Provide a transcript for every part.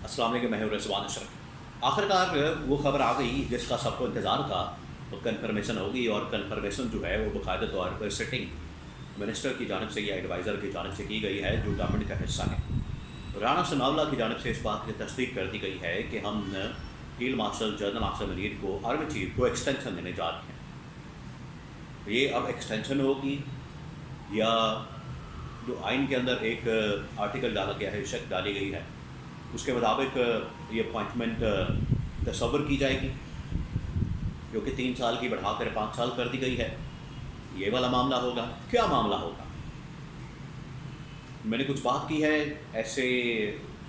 अस्सलाम वालेकुम, मैं हूं रिजवान अशरफ। आखिरकार वो खबर आ गई जिसका सबको इंतज़ार था, तो कन्फर्मेशन हो गई। और कन्फर्मेशन जो है वो बाकायदा तौर पर सिटिंग मिनिस्टर की जानब से या एडवाइज़र की जानब से की गई है, जो गवर्नमेंट का हिस्सा है। राना सनाउल्लाह की जानब से इस बात की तस्दीक कर दी गई है कि हम field marshal general Asim Munir को आर्मी चीफ को एक्सटेंशन देने जा रहे हैं। ये अब एक्सटेंशन होगी या जो आइन के अंदर एक आर्टिकल डाला गया है, शक डाली गई है, उसके मुताबिक ये अपॉइंटमेंट तस्वर की जाएगी, जो कि 3 साल की बढ़ाकर 5 साल कर दी गई है। ये वाला मामला होगा। क्या मामला होगा? मैंने कुछ बात की है ऐसे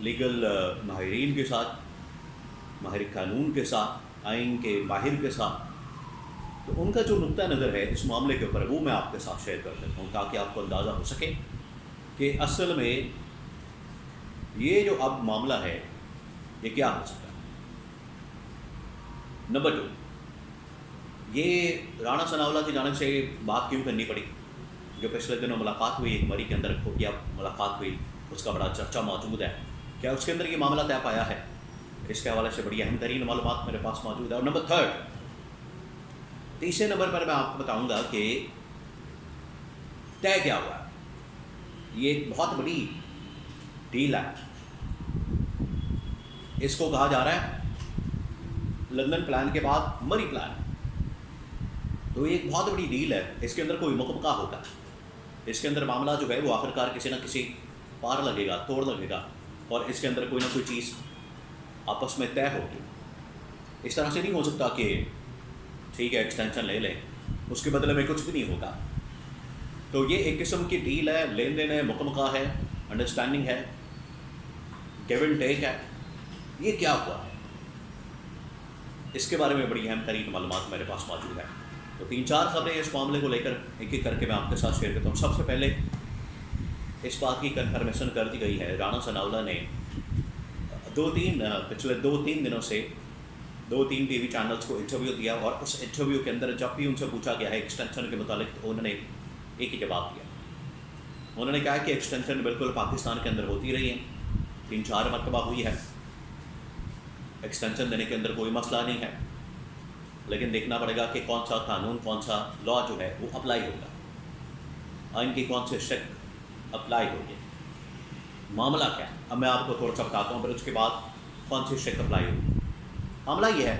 लीगल माहिरीन के साथ, माहिर कानून के साथ, आइन के माहिर के साथ, तो उनका जो नुक्ता नज़र है इस मामले के ऊपर वो मैं आपके साथ शेयर कर देता हूँ, ताकि आपको अंदाज़ा हो सके कि असल में ये जो अब मामला है ये क्या हो सकता है। नंबर 2, ये राना सनाउल्लाह की जानिब से बात क्यों करनी पड़ी? जो पिछले दिनों मुलाकात हुई एक मरी के अंदर, खुफिया मुलाकात हुई, उसका बड़ा चर्चा मौजूद है। क्या उसके अंदर ये मामला तय पाया है? इसके हवाले से बड़ी अहम तरीन मालूमात मेरे पास मौजूद है। और नंबर 3, तीसरे नंबर पर मैं आपको बताऊंगा कि तय क्या हुआ है। ये एक बहुत बड़ी डील है। इसको कहा जा रहा है लंदन प्लान के बाद मरी प्लान। तो ये एक बहुत बड़ी डील है। इसके अंदर कोई मुकबका होगा, इसके अंदर मामला जो है वो आखिरकार किसी न किसी पार लगेगा, तोड़ लगेगा, और इसके अंदर कोई ना कोई चीज़ आपस में तय होगी। इस तरह से नहीं हो सकता कि ठीक है एक्सटेंशन ले लें, उसके बदले में कुछ भी नहीं होगा। तो ये एक किस्म की डील है, लेन देन है, मुकमका है, अंडरस्टैंडिंग है, गिव एंड टेक है। ये क्या हुआ है, इसके बारे में बड़ी अहम तरीन मालूमात मेरे पास मौजूद है। तो 3-4 खबरें इस मामले को लेकर एक एक करके मैं आपके साथ शेयर करता हूँ। सबसे पहले इस बात की कन्फर्मेशन कर दी गई है, राना सनाउल्लाह ने पिछले 2-3 दिनों से 2-3 टीवी चैनल्स को इंटरव्यू दिया, और उस इंटरव्यू के अंदर जब भी उनसे पूछा गया है एक्सटेंशन के मुतालिक, तो उन्होंने एक ही जवाब दिया। उन्होंने कहा कि एक्सटेंशन बिल्कुल पाकिस्तान के अंदर होती रही है, 3-4 मरतबा हुई है, एक्सटेंशन देने के अंदर कोई मसला नहीं है, लेकिन देखना पड़ेगा कि कौन सा कानून, कौन सा लॉ जो है वो अप्लाई होगा, आइन की कौन से शक अप्लाई होगी, मामला क्या है। अब मैं आपको थोड़ा सा बताता हूँ, फिर उसके बाद कौन से शक अप्लाई होगी। मामला ये है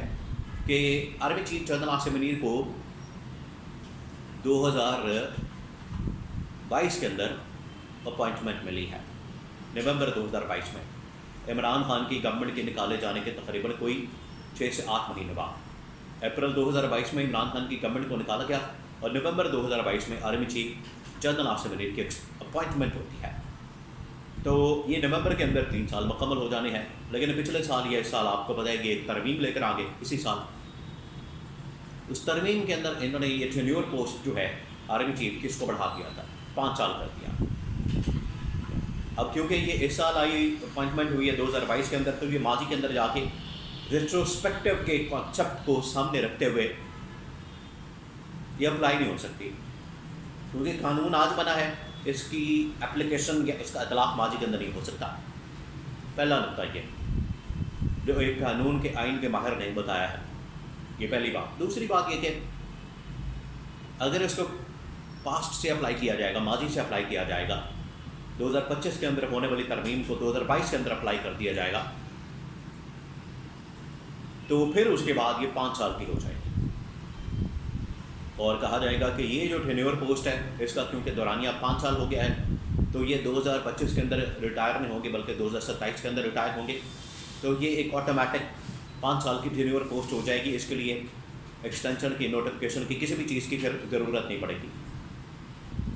कि army chief general Asim Munir को 2022 के अंदर अपॉइंटमेंट मिली है, नवंबर 2022 में, इमरान खान की गवर्नमेंट के निकाले जाने के तकरीबन कोई 6 से 8 महीने बाद। अप्रैल 2022 में इमरान खान की गवर्नमेंट को निकाला गया, और नवंबर 2022 में army chief general Asim Munir की अपॉइंटमेंट होती है। तो ये नवंबर के अंदर 3 साल मुकम्मल हो जाने हैं। लेकिन पिछले साल या इस साल आपको पता है कि एक तरमीम लेकर आ गए इसी साल। उस तरमीम के अंदर इन्होंने ये टेन्योर पोस्ट जो है आर्मी चीफ की, इसको बढ़ा दिया था, 5 साल कर दिया। अब क्योंकि ये इस साल आई अपॉइंटमेंट हुई है 2022 के अंदर, तो ये माजी के अंदर जाके रेट्रोस्पेक्टिव के कॉन्सेप्ट को सामने रखते हुए ये अप्लाई नहीं हो सकती, क्योंकि कानून आज बना है, इसकी एप्लीकेशन या इसका इतलाक़ माजी के अंदर नहीं हो सकता। पहला नुकता ये जो एक कानून के आइन के माहिर ने बताया है, ये पहली बात। दूसरी बात ये कि अगर इसको पास्ट से अप्लाई किया जाएगा, माजी से अप्लाई किया जाएगा, 2025 के अंदर होने वाली तरमीम को 2022 के अंदर अप्लाई कर दिया जाएगा, तो फिर उसके बाद ये 5 साल की हो जाएगी, और कहा जाएगा कि ये जो टेन्योर पोस्ट है इसका क्योंकि दौरानिया 5 साल हो गया है, तो ये 2025 के अंदर रिटायर नहीं होंगे, बल्कि 2027 के अंदर रिटायर होंगे। तो ये एक ऑटोमेटिक 5 साल की टेन्योर पोस्ट हो जाएगी। इसके लिए एक्सटेंशन की, नोटिफिकेशन की, किसी भी चीज़ की फिर ज़रूरत नहीं पड़ेगी।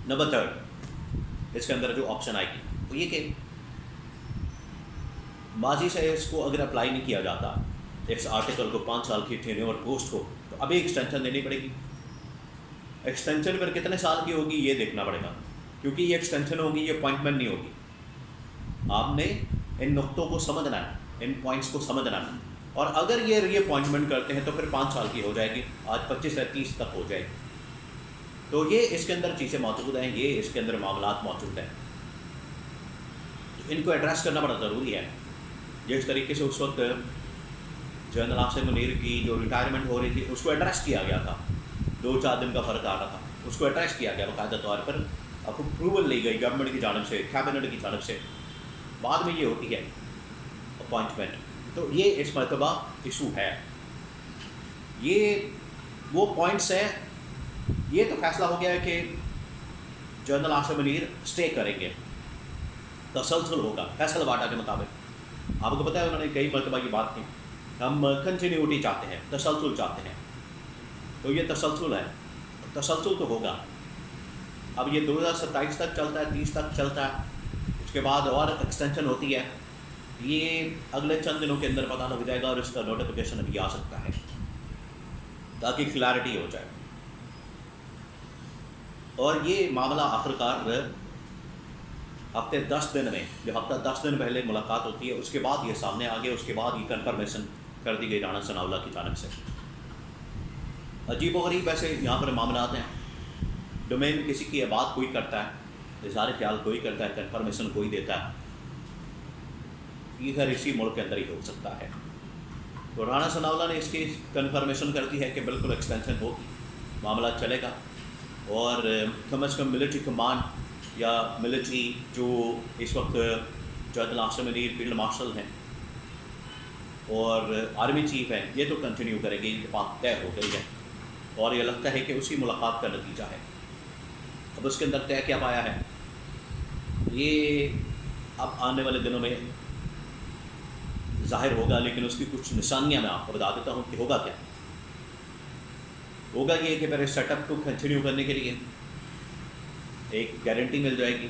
नंबर 3, इसके अंदर जो ऑप्शन आएगी वो ये कि माजी से इसको अगर अप्लाई नहीं किया जाता, इस आर्टिकल को, 5 साल की टेन्योर पोस्ट को, तो अभी एक्सटेंशन देनी पड़ेगी। एक्सटेंशन पर कितने साल की होगी ये देखना पड़ेगा, क्योंकि ये एक्सटेंशन होगी, ये अपॉइंटमेंट नहीं होगी। आपने इन नुक्तों को समझना है, इन पॉइंट्स को समझना है, और अगर ये रीअपॉइंटमेंट करते हैं तो फिर 5 साल की हो जाएगी, आज 25 से 30 तक हो जाएगी। तो ये इसके अंदर चीज़ें मौजूद हैं, ये इसके अंदर मामलात मौजूद हैं, इनको एड्रेस करना बड़ा ज़रूरी है। जिस तरीके से उस वक्त जनरल आसिम मुनीर की जो रिटायरमेंट हो रही थी उसको एड्रेस किया गया था, 2-4 दिन का फ़र्क आ रहा था, उसको एड्रेस किया गया बाकायदा तौर पर, अप्रूवल ली गई गवर्नमेंट की जानब से, कैबिनेट की जानब से, बाद में ये होती है अपॉइंटमेंट। तो ये इस मरतबा इशू है, ये वो पॉइंट्स हैं। ये तो फैसला हो गया है कि जनरल आसिम मुनीर स्टे करेंगे, तसलसल होगा फैसल वाटा के मुताबिक। आपको पता है उन्होंने कई मरतबा की बात की, हम कंटिन्यूटी चाहते हैं, तसलसल चाहते हैं, तो ये तसलसल है, तसलसल तो होगा। अब ये 2027 तक चलता है, 30 तक चलता है, उसके बाद और एक्सटेंशन होती है, ये अगले चंद दिनों के अंदर पता लग जाएगा और इसका नोटिफिकेशन अभी आ सकता है ताकि क्लैरिटी हो जाए। और ये मामला आखिरकार हफ्ते 10 दिन में, जो हफ्ता 10 दिन पहले मुलाकात होती है उसके बाद ये सामने आ गया, उसके बाद ये कन्फर्मेशन कर दी गई राणा सनाउल्लाह की जानब से। अजीब व गरीब ऐसे यहाँ पर मामला हैं, डोमेन किसी की बात कोई करता है, इज़हार ख्याल कोई करता है, कन्फर्मेशन कोई देता है, ये खैर इसी मुल्क के अंदर ही हो सकता है। तो राणा सनाउल्लाह ने इसकी कन्फर्मेशन कर दी है कि बिल्कुल एक्सटेंशन होगी, मामला चलेगा, और कम अज़ कम मिलिट्री कमांड या मिलिट्री जो इस वक्त general Asim Munir field marshal हैं और आर्मी चीफ हैं, ये तो कंटिन्यू करेंगे, इनकी बात तय हो गई है और ये लगता है कि उसी मुलाकात का नतीजा है। अब उसके अंदर तय क्या पाया है, ये अब आने वाले दिनों में ज़ाहिर होगा, लेकिन उसकी कुछ निशानियां मैं आपको बता देता हूँ कि होगा क्या। होगा ये कि मेरे सेटअप को कंटिन्यू करने के लिए एक गारंटी मिल जाएगी,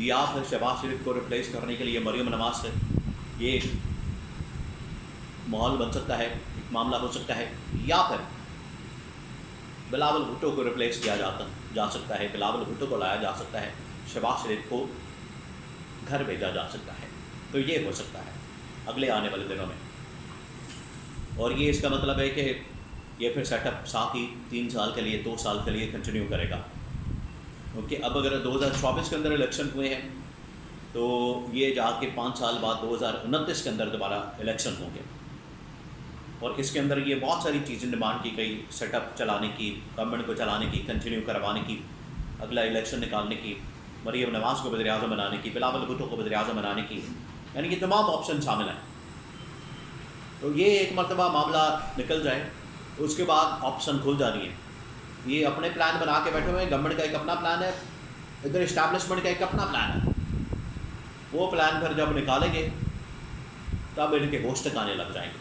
या फिर शहबाज शरीफ को रिप्लेस करने के लिए मरियम नवाज से ये माहौल बन सकता है, एक मामला हो सकता है, या फिर बिलावल भुट्टो को रिप्लेस किया जा सकता है, बिलावल भुट्टो को लाया जा सकता है, शहबाज शरीफ को घर भेजा जा सकता है। तो ये हो सकता है अगले आने वाले दिनों में, और ये इसका मतलब है कि ये फिर सेटअप साथ ही 3 साल के लिए, 2 साल के लिए कंटिन्यू करेगा, क्योंकि अब अगर 2024 के अंदर इलेक्शन हुए हैं तो ये जाके 5 साल बाद 2029 के अंदर दोबारा इलेक्शन होंगे, और इसके अंदर ये बहुत सारी चीज़ें डिमांड की गई, सेटअप चलाने की, गवर्नमेंट को चलाने की, कंटिन्यू करवाने की, अगला इलेक्शन निकालने की, मरियम नवाज़ को वज़ीर आज़म बनाने की, बिलावल भुट्टो को वज़ीर आज़म बनाने की, यानी कि तमाम ऑप्शन शामिल हैं। तो ये एक मरतबा मामला निकल जाए तो उसके बाद ऑप्शन खुल जानी है। ये अपने प्लान बना के बैठे हुए हैं, गवर्नमेंट का एक अपना प्लान है, इधर इस्टेब्लिशमेंट का एक अपना प्लान है, वो प्लान फिर जब निकालेंगे तब इनके होश तक आने लग जाएंगे।